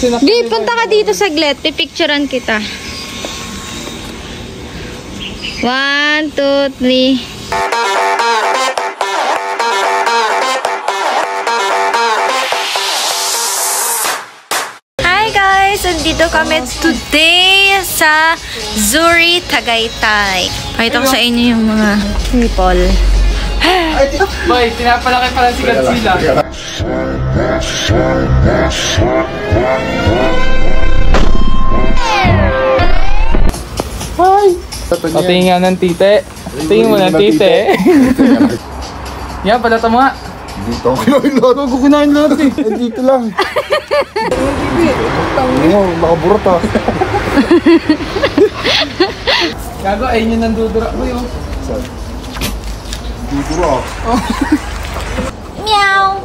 Di, punta ka dito saglit. Pipicturean kita. 1, 2, 3. Hi guys! Andito kami today sa Zuri, Tagaytay. Pakita ko sa inyo yung mga people. Boy, pinapalaki pala si Godzilla. Hi! Patingin nga ng tite. Tingin mo ng tite. Yan, palata mo nga. Dito ako kinain lahat. Ako kinain lahat eh. Dito lang. Oo, makaburot ah. Gago, ayun yung nandudura ko yun. Dudura. Meow!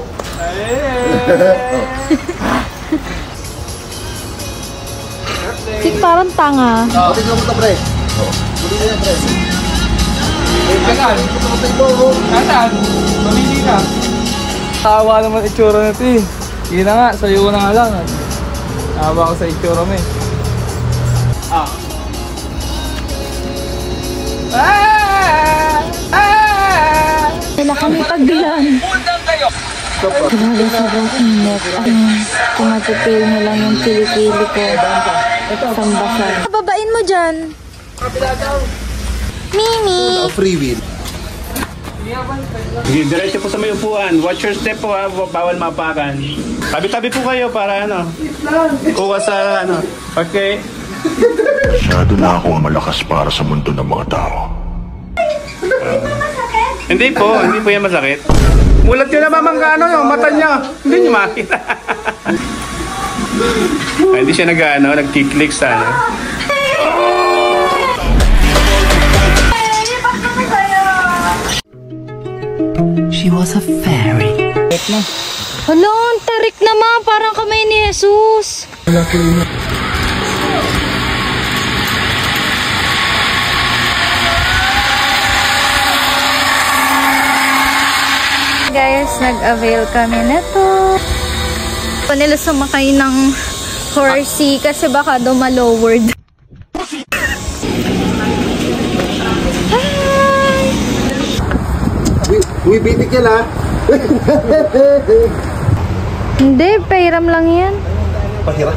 Sik parang tanga. Buti ka mo ito, pre. Buti ka yan, pre. Nasaan? Nasaan? Mamili ka. Tawa naman itsura na ito eh. Sige na nga, sa'yo na nga lang. Tawa ko sa itsura mo eh. Wala kami pagbilan. Grabe sobrang init. Tumatipil mo lang yung kilikili ko. Sambasan. Babain mo dyan. Mimi! Free wheel. Sige, diretso po sa may upuan. Watch your step po ha, bawal mapakan. Tabi-tabi po kayo para ano, kuha sa ano. Okay. Masyado na akong malakas para sa mundo ng mga tao. Hindi po yan masakit. Mulat nyo na mamangkano yung mata niya. Hindi nyo makita. Ay, hindi siya nag-click sa ano. She was a fairy. Hala, ang tarik naman. Parang kamay ni Jesus. Guys, nag-avail kami nito. Nila sumakay ng horsey kasi baka daw ma-lowered. Uy, bitik yan ha. Hindi, pairam lang yan. Pahira.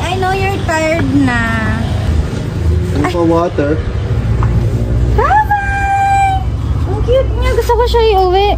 I know you're tired na. Ano pa water? Bye-bye! Ang cute niya. Gusto ko siya iuwi.